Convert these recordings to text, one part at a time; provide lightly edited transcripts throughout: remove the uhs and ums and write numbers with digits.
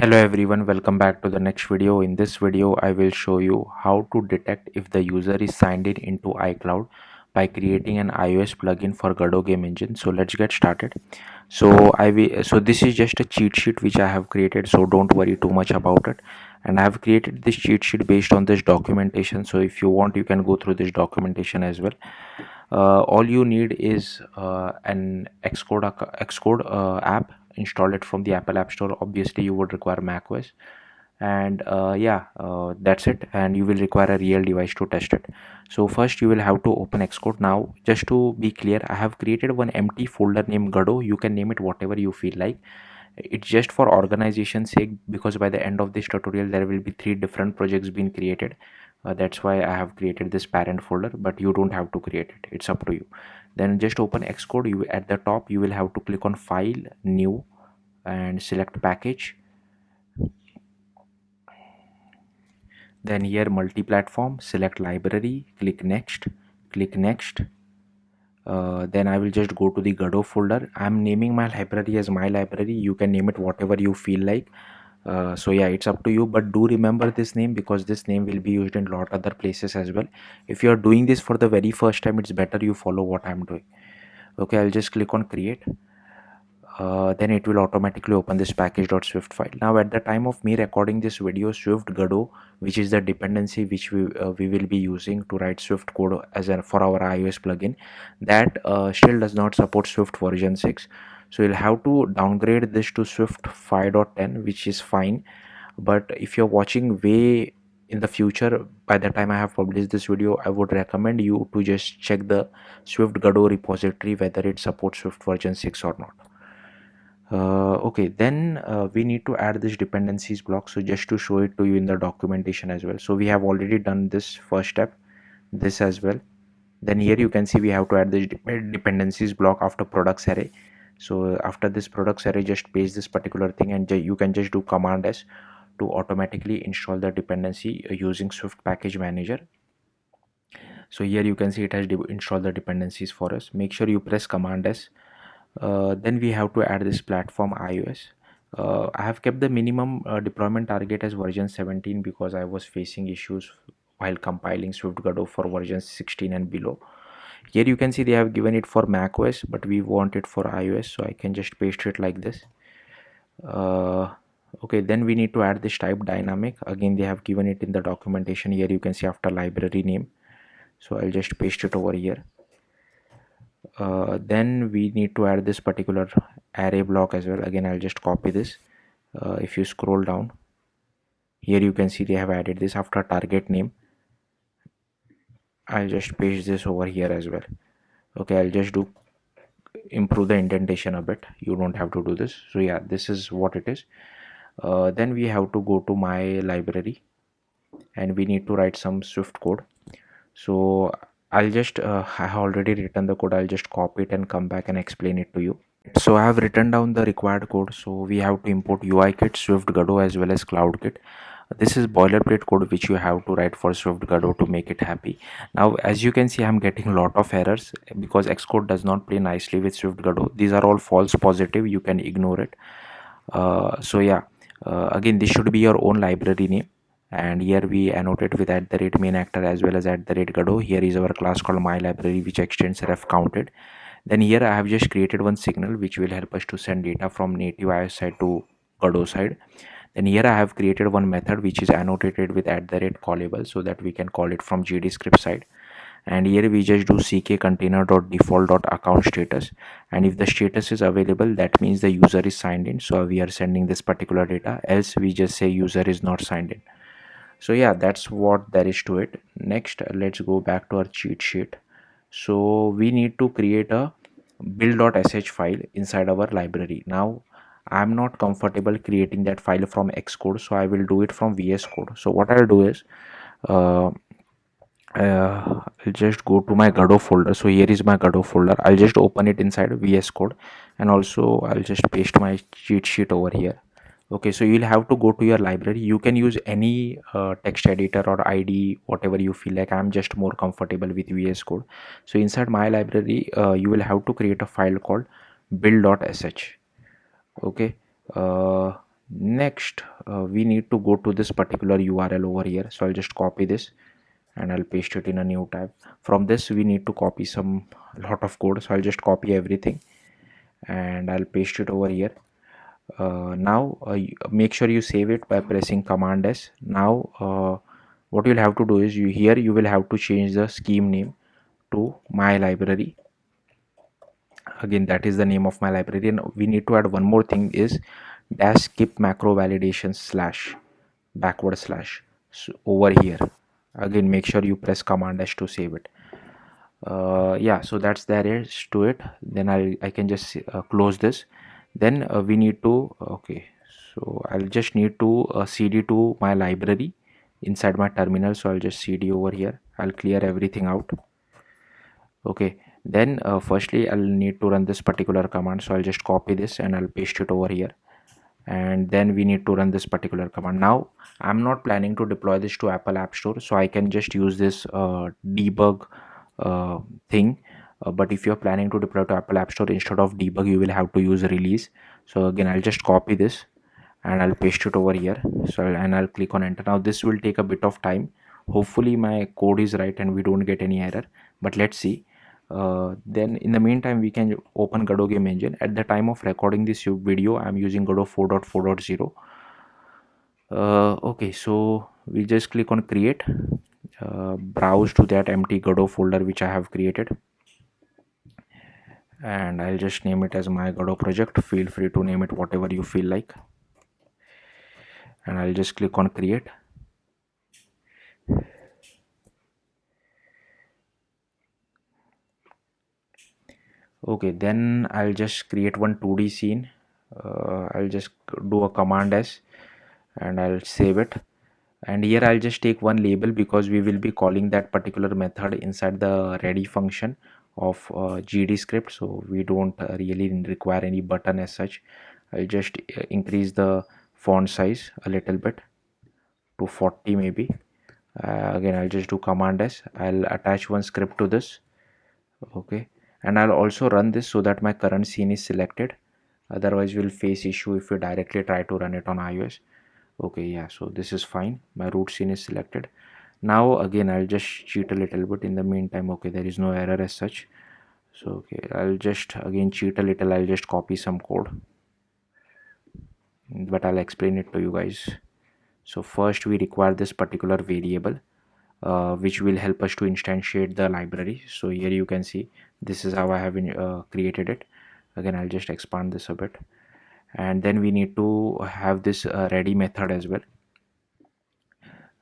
Hello everyone, welcome back to the next video. In this video, I will show you how to detect if the user is signed in into iCloud by creating an iOS plugin for Godot Game Engine. So let's get started. So this is just a cheat sheet which I have created, so don't worry too much about it. And I have created this cheat sheet based on this documentation. So if you want, you can go through this documentation as well. All you need is an Xcode app. Install it from the Apple App Store. Obviously you would require macOS, and that's it. And you will require a real device to test it. So first you will have to open Xcode. Now just to be clear, I have created one empty folder named Godot. You can name it whatever you feel like. It's just for organization's sake, because by the end of this tutorial there will be 3 different projects being created. That's why I have created this parent folder, but you don't have to create it, it's up to you. Then just open Xcode. You at the top you will have to click on File, New, and select Package. Then here multi-platform, select Library, click Next, click Next. Then I will just go to the Godot folder. I'm naming my library as my library. You can name it whatever you feel like. So yeah, it's up to you, but do remember this name, because this name will be used in a lot other places as well. If you are doing this for the very first time, it's better you follow what I'm doing. Okay, I'll just click on create. Then it will automatically open this package.swift file. Now at the time of me recording this video, Swift Godot, which is the dependency which we will be using to write Swift code as for our iOS plugin, that still does not support Swift version 6. So you'll have to downgrade this to Swift 5.10, which is fine. But if you're watching way in the future, by the time I have published this video, I would recommend you to just check the Swift Godot repository whether it supports Swift version 6 or not. Okay, then we need to add this dependencies block. So just to show it to you in the documentation as well. So we have already done this first step, this as well. Then here you can see we have to add this dependencies block after products array. So after this products array, just paste this particular thing, and you can just do Command S to automatically install the dependency using Swift package manager. So here you can see it has installed the dependencies for us. Make sure you press Command S. Then we have to add this platform iOS. I have kept the minimum deployment target as version 17 because I was facing issues while compiling Swift Godot for version 16 and below. Here you can see they have given it for macOS, but we want it for iOS, so I can just paste it like this. Okay, then we need to add this type dynamic. Again, they have given it in the documentation. Here you can see after library name, so I'll just paste it over here. Then we need to add this particular array block as well. Again, I'll just copy this. If you scroll down, here you can see they have added this after target name. I'll just paste this over here as well. Okay, I'll just improve the indentation a bit. You don't have to do this. So yeah, this is what it is. Then we have to go to my library and we need to write some Swift code. So I'll just I have already written the code. I'll just copy it and come back and explain it to you. So I have written down the required code. So we have to import UIKit, Swift Godot, as well as CloudKit. This is boilerplate code which you have to write for Swift Godot to make it happy. Now as you can see, I'm getting a lot of errors because Xcode does not play nicely with Swift Godot. These are all false positive, you can ignore it. So yeah, again, this should be your own library name, and here we annotate with @main actor as well as @Godot. Here is our class called my library, which extends ref counted. Then here I have just created one signal which will help us to send data from native iOS side to Godot side. Then here I have created one method which is annotated with @callable, so that we can call it from GD script side. And here we just do ck container.default.account status, and if the status is available, that means the user is signed in, so we are sending this particular data. Else we just say user is not signed in. So yeah, that's what there is to it. Next, let's go back to our cheat sheet. So we need to create a build.sh file inside our library. Now I'm not comfortable creating that file from Xcode, so I will do it from VS Code. So what I'll do is I'll just go to my Godot folder. So here is my Godot folder. I'll just open it inside VS Code, and also I'll just paste my cheat sheet over here. Okay, so you'll have to go to your library. You can use any text editor or IDE, whatever you feel like. I'm just more comfortable with VS Code. So inside my library, you will have to create a file called build.sh. Okay, Next, we need to go to this particular URL over here. So I'll just copy this and I'll paste it in a new tab. From this we need to copy some lot of code, so I'll just copy everything and I'll paste it over here. Now make sure you save it by pressing Command S. Now what you'll have to do is you will have to change the scheme name to my library. Again, that is the name of my library, and we need to add one more thing is dash skip macro validation slash backward slash. So over here again make sure you press Command S to save it. Yeah, so that's there is to it. Then I can just close this. Then we need to okay, so I'll just need to cd to my library inside my terminal. So I'll just cd over here. I'll clear everything out. Okay, then firstly I'll need to run this particular command, so I'll just copy this and I'll paste it over here. And then we need to run this particular command. Now I'm not planning to deploy this to Apple App Store, so I can just use this debug thing. But if you're planning to deploy to Apple App Store, instead of debug you will have to use release. So again I'll just copy this and I'll paste it over here. And I'll click on enter. Now this will take a bit of time. Hopefully my code is right and we don't get any error, but let's see. Then in the meantime we can open Godot Game Engine. At the time of recording this video I'm using Godot 4.4.0. Okay, so we just click on create, browse to that empty Godot folder which I have created, and I'll just name it as my Godot project. Feel free to name it whatever you feel like, and I'll just click on create. Okay, then I'll just create one 2D scene. I'll just do a Command S and I'll save it. And here I'll just take one label because we will be calling that particular method inside the ready function of GD script, so we don't really require any button as such. I'll just increase the font size a little bit to 40 maybe. Again I'll just do Command S. I'll attach one script to this. Okay, and I'll also run this so that my current scene is selected, otherwise we'll face issue if we directly try to run it on iOS. Okay, yeah, so this is fine. My root scene is selected. Now again I'll just cheat a little bit in the meantime. Okay, there is no error as such. So okay, I'll just again cheat a little. I'll just copy some code, but I'll explain it to you guys. So first we require this particular variable which will help us to instantiate the library. So here you can see this is how I have created it. Again I'll just expand this a bit, and then we need to have this ready method as well.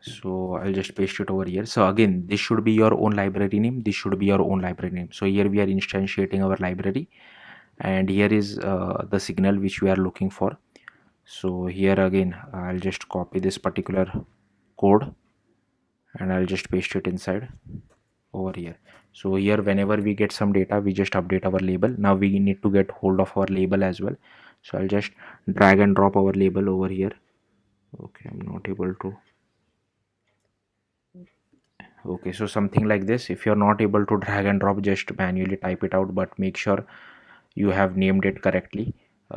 So I'll just paste it over here. So again this should be your own library name, this should be your own library name. So here we are instantiating our library, and here is the signal which we are looking for. So here again I'll just copy this particular code and I'll just paste it inside over here. So here whenever we get some data we just update our label. Now we need to get hold of our label as well, so I'll just drag and drop our label over here. Okay, I'm not able to. Okay, so something like this. If you're not able to drag and drop, just manually type it out, but make sure you have named it correctly.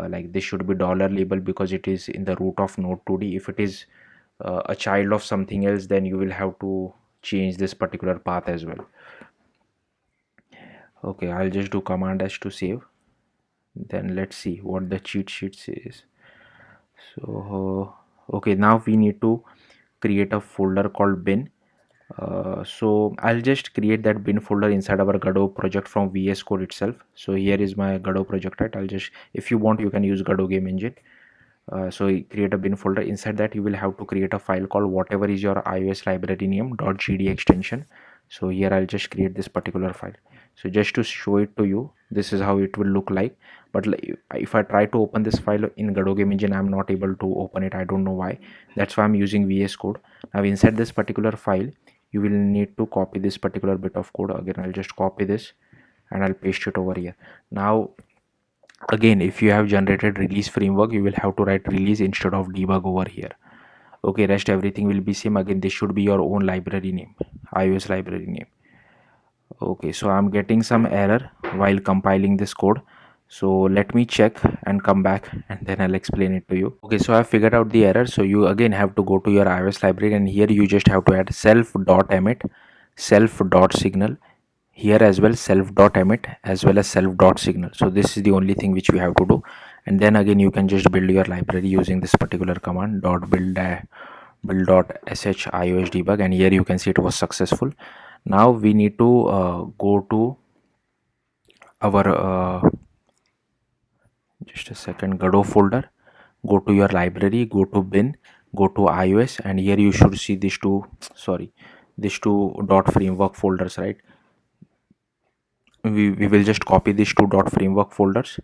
Like this should be dollar label because it is in the root of node 2D. If it is a child of something else, then you will have to change this particular path as well. Okay, I'll just do Command S to save. Then let's see what the cheat sheet says. So okay, now we need to create a folder called bin. So I'll just create that bin folder inside our Godot project from VS Code itself. So here is my Godot project, right? I'll just, if you want you can use Godot Game Engine. So create a bin folder. Inside that you will have to create a file called whatever is your iOS library name .gd extension. So here I'll just create this particular file. So just to show it to you, this is how it will look like. But if I try to open this file in Godot Game Engine, I'm not able to open it. I don't know why. That's why I'm using VS Code. Now inside this particular file you will need to copy this particular bit of code. Again I'll just copy this and I'll paste it over here. Now again, if you have generated release framework, you will have to write release instead of debug over here. Okay, rest everything will be same. Again, this should be your own library name, iOS library name. Okay, so I'm getting some error while compiling this code. So let me check and come back, and then I'll explain it to you. Okay, so I figured out the error. So you again have to go to your iOS library, and here you just have to add self.emit, self.signal, here as well self.emit as well as self.signal. So this is the only thing which we have to do, and then again you can just build your library using this particular command dot build.sh iOS debug, and here you can see it was successful. Now we need to go to our just a second, Godot folder, go to your library, go to bin, go to iOS, and here you should see these two, sorry, these two dot framework folders, right? We will just copy these two dot framework folders.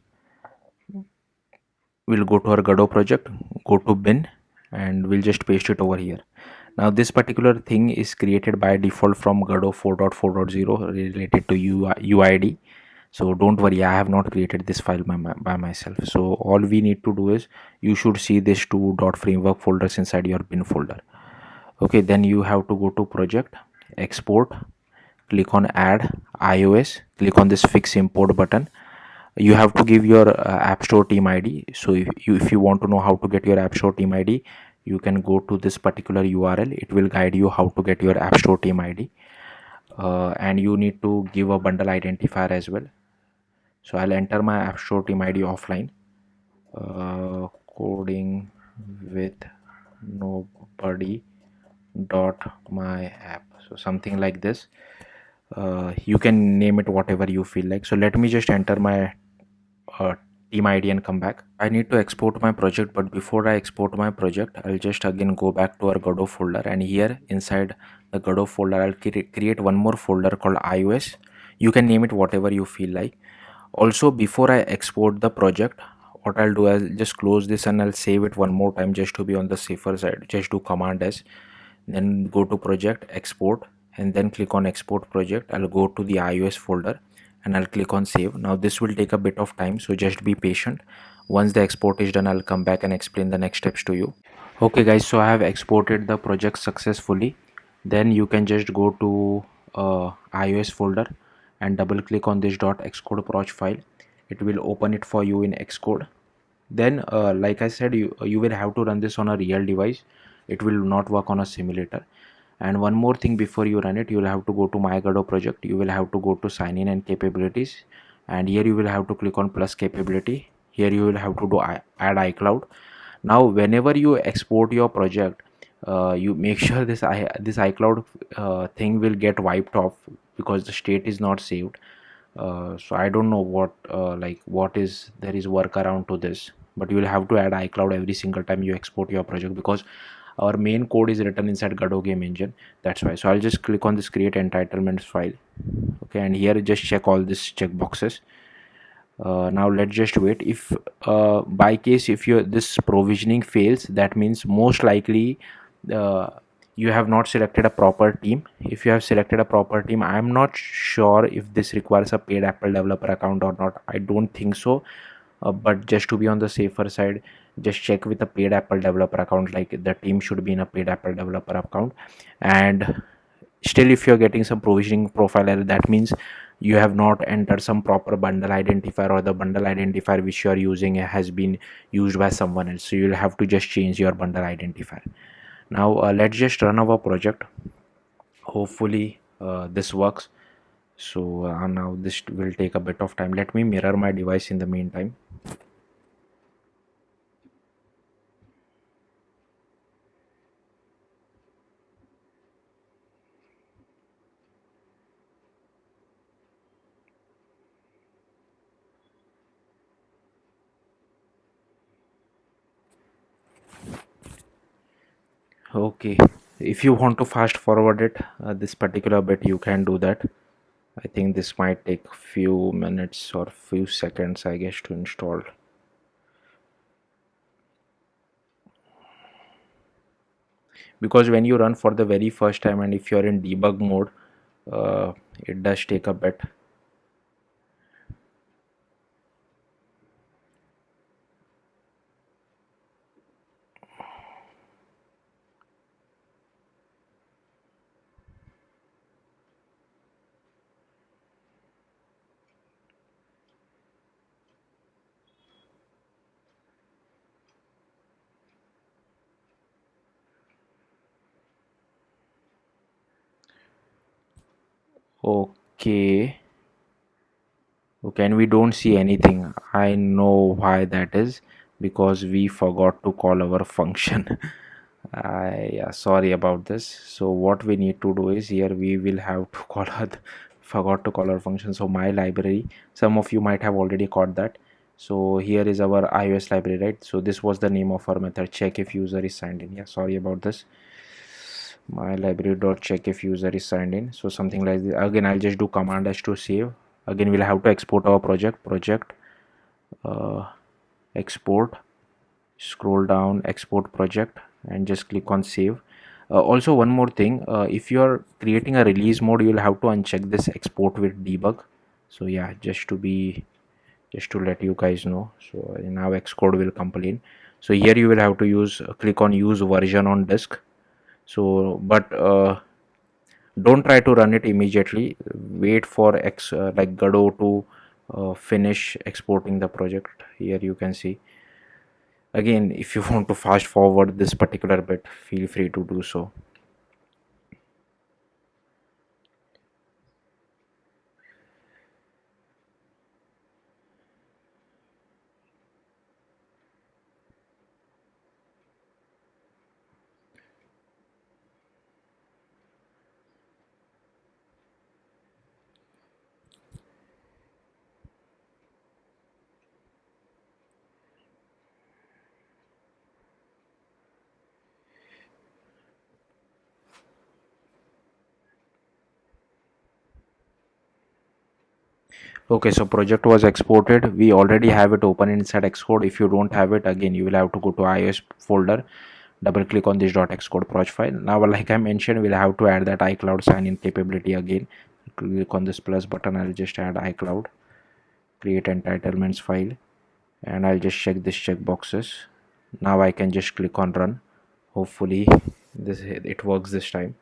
We'll go to our Godot project, go to bin, and we'll just paste it over here. Now this particular thing is created by default from Godot 4.4.0 related to UID. So don't worry, I have not created this file by myself. So all we need to do is, you should see this two dot framework folders inside your bin folder. Okay, then you have to go to project, export, click on add iOS, click on this fix import button. You have to give your app store team ID. So if you want to know how to get your app store team ID, you can go to this particular URL. It will guide you how to get your app store team ID, and you need to give a bundle identifier as well. So I'll enter my app store team ID offline, coding with nobody dot my app, so something like this. You can name it whatever you feel like. So let me just enter my uh, team ID and come back. I need to export my project, but before I export my project, I'll just again go back to our Godot folder, and here inside the Godot folder I'll create one more folder called iOS. You can name it whatever you feel like. Also, before I export the project, what I'll do, I'll just close this and I'll save it one more time just to be on the safer side. Just do Command S, then go to project, export, and then click on export project. I'll go to the iOS folder and I'll click on save. Now this will take a bit of time, so just be patient. Once the export is done, I'll come back and explain the next steps to you. Okay guys, so I have exported the project successfully. Then you can just go to iOS folder and double click on this .xcode proj file. It will open it for you in Xcode. Then like I said, you will have to run this on a real device. It will not work on a simulator. And one more thing, before you run it, you will have to go to my Godot project. You will have to go to sign in and capabilities, and here you will have to click on plus capability. Here you will have to do add iCloud. Now whenever you export your project, you make sure this iCloud thing will get wiped off, because the state is not saved. So I don't know what what is there is workaround to this, but you will have to add iCloud every single time you export your project, because our main code is written inside Godot Game Engine. That's why. So I'll just click on this create entitlements file. Okay, and here just check all these check boxes. Now let's just wait. If by case if your this provisioning fails, that means most likely uh, you have not selected a proper team. If you have selected a proper team, I'm not sure if this requires a paid Apple developer account or not. I don't think so, but just to be on the safer side, just check with a paid Apple developer account. Like the team should be in a paid Apple developer account. And still, if you're getting some provisioning profile error, that means you have not entered some proper bundle identifier, or the bundle identifier which you are using has been used by someone else. So you'll have to just change your bundle identifier. Now let's just run our project. Hopefully this works. So now this will take a bit of time. Let me mirror my device in the meantime. Okay, if you want to fast forward it, this particular bit, you can do that. I think this might take few minutes or few seconds, I guess, to install. Because when you run for the very first time, and if you're in debug mode, it does take a bit. Okay. Okay, and we don't see anything. I know why that is, because we forgot to call our function. I sorry about this. So what we need to do is, here we will have to call our forgot to call our function. So my library, some of you might have already caught that. So here is our iOS library, right? So this was the name of our method, check if user is signed in. Yeah, sorry about this. My library dot check if user is signed in. So something like this. Again, I'll just do command s to save. Again, we'll have to export our project, uh, export, scroll down, export project, and just click on save. Also, one more thing, if you are creating a release mode, you'll have to uncheck this export with debug. So yeah, just to let you guys know. So now Xcode will complain. So here you will have to use click on use version on disk. So but don't try to run it immediately. Wait for like Godot to finish exporting the project. Here you can see. Again, if you want to fast forward this particular bit, feel free to do so. Okay, so project was exported. We already have it open inside Xcode. If you don't have it, again, you will have to go to iOS folder, double click on this .xcode proj file. Now, like I mentioned, we'll have to add that iCloud sign-in capability again. Click on this plus button. I'll just add iCloud, create entitlements file, and I'll just check this check boxes. Now I can just click on run. Hopefully, this it works this time.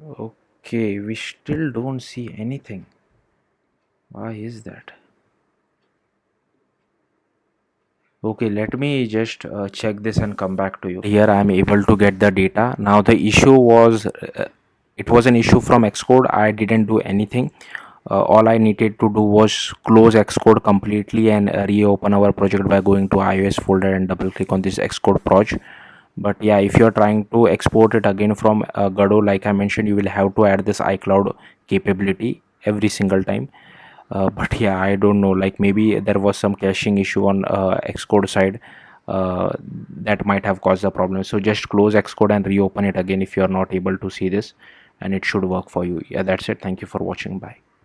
Okay, we still don't see anything. Why is that? Okay, let me just check this and come back to you. Here I am able to get the data. Now the issue was, it was an issue from Xcode. I didn't do anything. All I needed to do was close Xcode completely and reopen our project by going to iOS folder and double click on this Xcode proj. But yeah, if you're trying to export it again from Godot, like I mentioned, you will have to add this iCloud capability every single time. But yeah, I don't know, like maybe there was some caching issue on Xcode side that might have caused the problem. So just close Xcode and reopen it again if you are not able to see this, and it should work for you. Yeah, that's it. Thank you for watching. Bye.